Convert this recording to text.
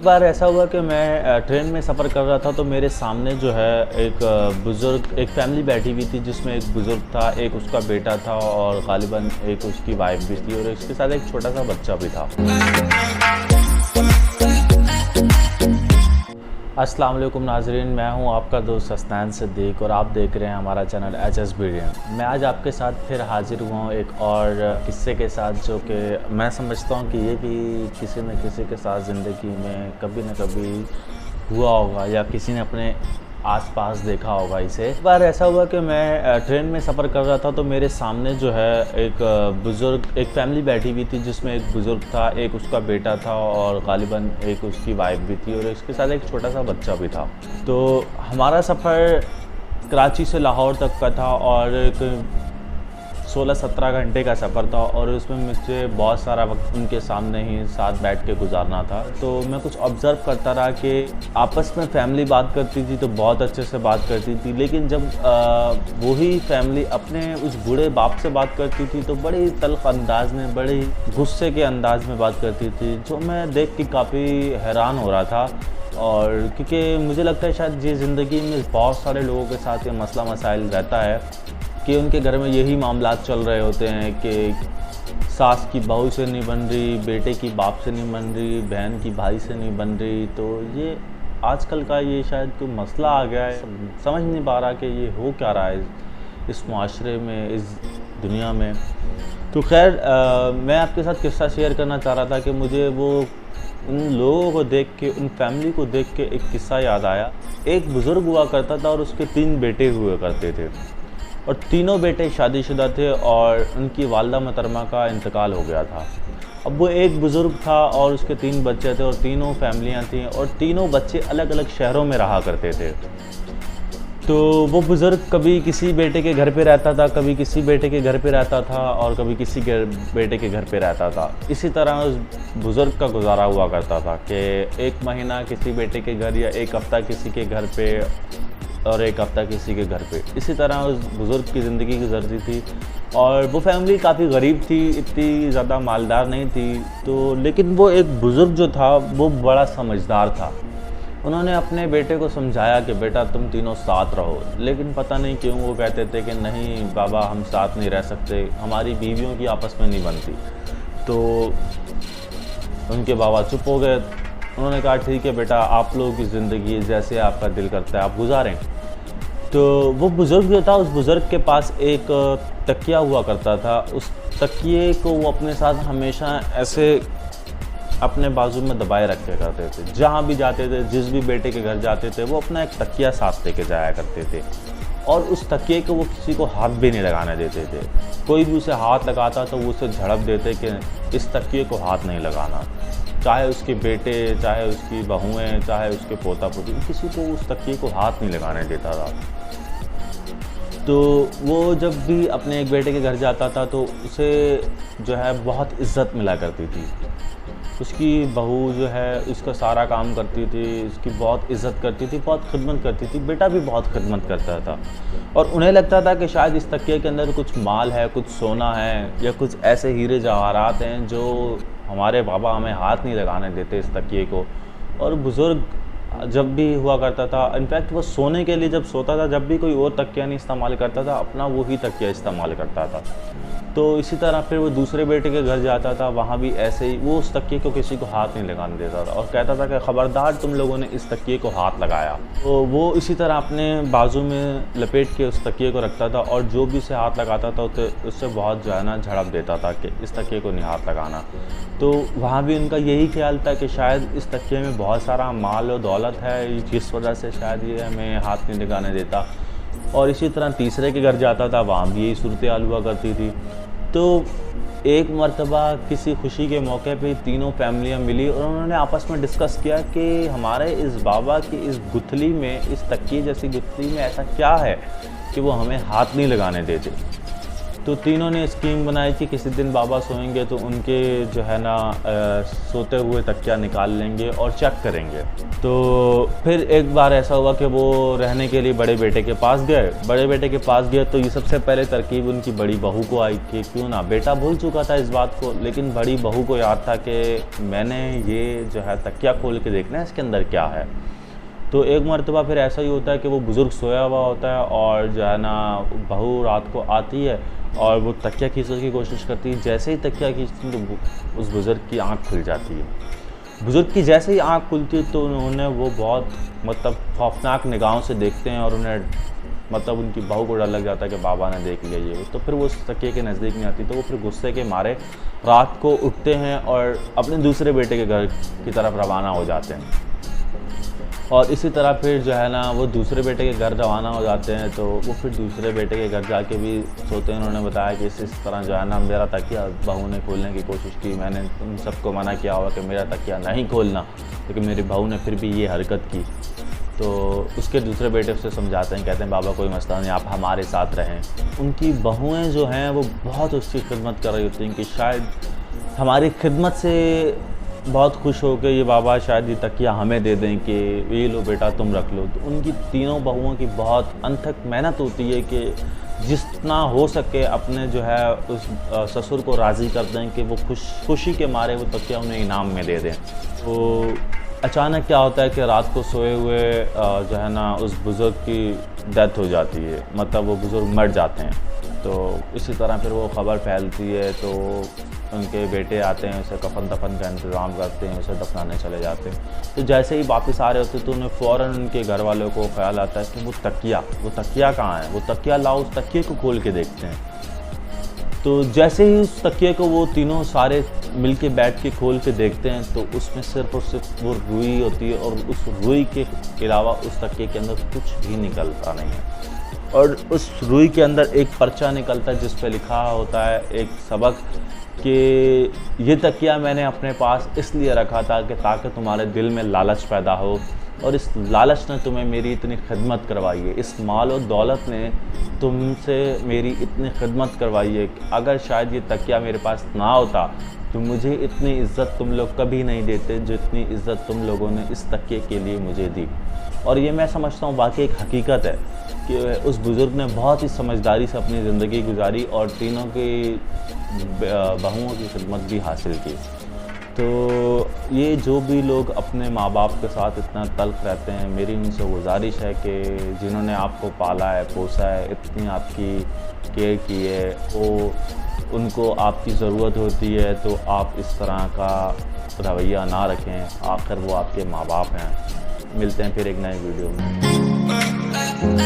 बार ऐसा हुआ कि मैं ट्रेन में सफ़र कर रहा था तो मेरे सामने जो है एक बुज़ुर्ग एक फैमिली बैठी हुई थी जिसमें एक बुज़ुर्ग था, एक उसका बेटा था और ग़ालिबन एक उसकी वाइफ़ भी थी और उसके साथ एक छोटा-सा बच्चा भी था। अस्सलाम वालेकुम नाज़रीन, मैं हूं आपका दोस्त हसनैन सिद्दीक़ और आप देख रहे हैं हमारा चैनल HS वीडियो। मैं आज आपके साथ फिर हाज़िर हुआ हूं एक और किस्से के साथ जो कि मैं समझता हूं कि ये भी किसी न किसी के साथ ज़िंदगी में कभी न कभी हुआ होगा या किसी ने अपने आसपास देखा होगा इसे। एक बार ऐसा हुआ कि मैं ट्रेन में सफ़र कर रहा था तो मेरे सामने जो है एक बुज़ुर्ग एक फैमिली बैठी हुई थी जिसमें एक बुज़ुर्ग था, एक उसका बेटा था और ग़ालिबन एक उसकी वाइफ़ भी थी और उसके साथ एक छोटा-सा बच्चा भी था। तो हमारा सफ़र कराची से लाहौर तक का था और एक 16-17 घंटे का सफ़र था और उसमें मुझे बहुत सारा वक्त उनके सामने ही साथ बैठ के गुजारना था। तो मैं कुछ ऑब्ज़र्व करता रहा कि आपस में फैमिली बात करती थी तो बहुत अच्छे से बात करती थी, लेकिन जब वही फैमिली अपने उस बूढ़े बाप से बात करती थी तो बड़े तल्ख़ अंदाज़ में, बड़े गुस्से के अंदाज़ में बात करती थी, जो मैं देख के काफ़ी हैरान हो रहा था। और क्योंकि मुझे लगता है शायद ये ज़िंदगी में बहुत सारे लोगों के साथ ये मसला मसाइल रहता है कि उनके घर में यही मामलात चल रहे होते हैं कि सास की बहू से नहीं बन रही, बेटे की बाप से नहीं बन रही, बहन की भाई से नहीं बन रही। तो ये आजकल का ये शायद कोई मसला आ गया है, समझ नहीं पा रहा कि ये हो क्या रहा है इस माशरे में, इस दुनिया में। तो खैर मैं आपके साथ किस्सा शेयर करना चाह रहा था कि मुझे वो उन लोगों को देख के, उन फैमिली को देख के एक किस्सा याद आया। एक बुज़ुर्ग हुआ करता था और उसके 3 बेटे हुआ करते थे और तीनों बेटे शादीशुदा थे और उनकी वालिदा मोहतरमा का इंतकाल हो गया था। अब वो एक बुज़ुर्ग था और उसके 3 बच्चे थे और तीनों फैमिलियां थीं और तीनों बच्चे अलग अलग शहरों में रहा करते थे। तो वो बुज़ुर्ग कभी किसी बेटे के घर पे रहता था, कभी किसी बेटे के घर पे रहता था और कभी किसी के बेटे के घर पे रहता था। इसी तरह उस बुज़ुर्ग का गुजारा हुआ करता था कि एक महीना किसी बेटे के घर या एक हफ़्ता किसी के घर पे और एक हफ़्ता किसी के घर पे। इसी तरह उस बुज़ुर्ग की ज़िंदगी गुजरती थी और वो फैमिली काफ़ी गरीब थी, इतनी ज़्यादा मालदार नहीं थी। तो लेकिन वो एक बुज़ुर्ग जो था वो बड़ा समझदार था। उन्होंने अपने बेटे को समझाया कि बेटा तुम तीनों साथ रहो, लेकिन पता नहीं क्यों वो कहते थे कि नहीं बाबा हम साथ नहीं रह सकते, हमारी बीवियों की आपस में नहीं बनती। तो उनके बाबा चुप हो गए। उन्होंने कहा ठीक है बेटा, आप लोगों की ज़िंदगी जैसे आपका दिल करता है आप गुजारें। तो वो बुज़ुर्ग जो था, उस बुज़ुर्ग के पास एक तकिया हुआ करता था। उस तकिए को वो अपने साथ हमेशा ऐसे अपने बाजू में दबाए रखे करते थे। जहाँ भी जाते थे, जिस भी बेटे के घर जाते थे, वो अपना एक तकिया साथ लेके जाया करते थे और उस तकिए को वो किसी को हाथ भी नहीं लगाने देते थे। कोई भी उसे हाथ लगाता तो वो उसे झड़प देते कि इस तकिए को हाथ नहीं लगाना। चाहे उसके बेटे, चाहे उसकी बहुएं, चाहे उसके पोता पोती, किसी को उस तकिए को हाथ नहीं लगाने देता था। तो वो जब भी अपने एक बेटे के घर जाता था तो उसे जो है बहुत इज़्ज़त मिला करती थी। उसकी बहू जो है उसका सारा काम करती थी, उसकी बहुत इज़्ज़त करती थी, बहुत खिदमत करती थी। बेटा भी बहुत खिदमत करता था और उन्हें लगता था कि शायद इस तकिए के अंदर कुछ माल है, कुछ सोना है या कुछ ऐसे हीरे जवाहरात हैं जो हमारे बाबा हमें हाथ नहीं लगाने देते इस तकिए को। और बुज़ुर्ग जब भी हुआ करता था, इनफैक्ट वो सोने के लिए जब सोता था, जब भी कोई और तकिया नहीं इस्तेमाल करता था, अपना वही तकिया इस्तेमाल करता था। तो इसी तरह फिर वो दूसरे बेटे के घर जाता था, वहाँ भी ऐसे ही वो उस तकिए को किसी को हाथ नहीं लगाने देता था और कहता था कि ख़बरदार तुम लोगों ने इस तकिए को हाथ लगाया। तो वो इसी तरह अपने बाजू में लपेट के उस तकिए को रखता था और जो भी उसे हाथ लगाता था उससे बहुत जो है ना झड़प देता था कि इस तकिए को नहीं हाथ लगाना। तो वहाँ भी उनका यही ख्याल था कि शायद इस तकिए में बहुत सारा माल और दौलत है, जिस वजह से शायद ये हमें हाथ नहीं लगाने देता। और इसी तरह तीसरे के घर जाता था, वहाँ भी यही सूरत हाल हुआ करती थी। तो एक मर्तबा किसी खुशी के मौके पे तीनों फैमिलियाँ मिली और उन्होंने आपस में डिस्कस किया कि हमारे इस बाबा की इस गुथली में, इस तकिए जैसी गुथली में ऐसा क्या है कि वो हमें हाथ नहीं लगाने देते। तो तीनों ने स्कीम बनाई कि किसी दिन बाबा सोएंगे तो उनके जो है ना सोते हुए तकिया निकाल लेंगे और चेक करेंगे। तो फिर एक बार ऐसा हुआ कि वो रहने के लिए बड़े बेटे के पास गए। बड़े बेटे के पास गए तो ये सबसे पहले तरकीब उनकी बड़ी बहू को आई कि क्यों ना, बेटा भूल चुका था इस बात को, लेकिन बड़ी बहू को याद था कि मैंने ये जो है तकिया खोल के देखना है इसके अंदर क्या है। तो एक मरतबा फिर ऐसा ही होता है कि वो बुज़ुर्ग सोया हुआ होता है और जो है ना बहू रात को आती है और वो तकिया खींचने की कोशिश करती है। जैसे ही तकिया खींचती है तो उस बुज़ुर्ग की आंख खुल जाती है। बुज़ुर्ग की जैसे ही आंख खुलती है तो उन्होंने वो बहुत मतलब खौफनाक निगाहों से देखते हैं और उन्हें मतलब उनकी बहू को डर लग जाता है कि बाबा ने देख लिया ये। तो फिर वो उस तकिए के नज़दीक नहीं आती। तो वो फिर गुस्से के मारे रात को उठते हैं और अपने दूसरे बेटे के घर की तरफ रवाना हो जाते हैं। और इसी तरह फिर जो है ना वो दूसरे बेटे के घर रवाना हो जाते हैं। तो वो फिर दूसरे बेटे के घर जाके भी सोते हैं। उन्होंने बताया कि इस तरह जो है ना मेरा तकिया बहू ने खोलने की कोशिश की, मैंने उन सबको मना किया हुआ कि मेरा तकिया नहीं खोलना, लेकिन मेरी बहू ने फिर भी ये हरकत की। तो उसके दूसरे बेटे उसे समझाते हैं, कहते हैं बाबा कोई मसला नहीं, आप हमारे साथ रहें। उनकी बहुएँ जो हैं वो बहुत उसकी खिदमत कर रही होती हैं कि शायद हमारी खिदमत से बहुत खुश हो के ये बाबा शायद ये तकिया हमें दे दें कि ये लो बेटा तुम रख लो। तो उनकी तीनों बहुओं की बहुत अनथक मेहनत होती है कि जितना हो सके अपने जो है उस ससुर को राज़ी कर दें कि वो खुशी के मारे वो तकिया उन्हें इनाम में दे दें। तो अचानक क्या होता है कि रात को सोए हुए जो है ना उस बुज़ुर्ग की डेथ हो जाती है, मतलब वो बुज़ुर्ग मर जाते हैं। तो इसी तरह फिर वो ख़बर फैलती है तो उनके बेटे आते हैं, उसे कफन दफन का इंतज़ाम करते हैं, उसे दफनाने चले जाते हैं। तो जैसे ही वापस आ रहे होते तो उन्हें फ़ौरन उनके घर वालों को ख्याल आता है कि वो तकिया कहाँ है, वो तकिया लाओ, उस तकिए को खोल के देखते हैं। तो जैसे ही उस तकिए को वो तीनों सारे मिल के बैठ के खोल के देखते हैं तो उसमें सिर्फ और सिर्फ वो रुई होती है और उस रुई के अलावा उस तकिए के अंदर कुछ भी निकलता नहीं है। और उस रुई के अंदर एक पर्चा निकलता है जिस पे लिखा होता है एक सबक कि ये तकिया मैंने अपने पास इसलिए रखा था कि ताकि तुम्हारे दिल में लालच पैदा हो, और इस लालच ने तुम्हें मेरी इतनी खिदमत करवाई है, इस माल और दौलत ने तुमसे मेरी इतनी खिदमत करवाई है कि अगर शायद ये तकिया मेरे पास ना होता तो मुझे इतनी इज़्ज़त तुम लोग कभी नहीं देते जितनी इज़्ज़त तुम लोगों ने इस तकिए के लिए मुझे दी। और ये मैं समझता हूँ वाकई एक हकीकत है कि उस बुज़ुर्ग ने बहुत ही समझदारी से अपनी ज़िंदगी गुजारी और तीनों की बहुओं की खिदमत भी हासिल की। तो ये जो भी लोग अपने माँ बाप के साथ इतना तल्ख़ रहते हैं, मेरी उनसे गुजारिश है कि जिन्होंने आपको पाला है, पोसा है, इतनी आपकी केयर की है, वो उनको आपकी ज़रूरत होती है तो आप इस तरह का रवैया ना रखें। आखिर वो आपके माँ बाप हैं। मिलते हैं फिर एक नए वीडियो में।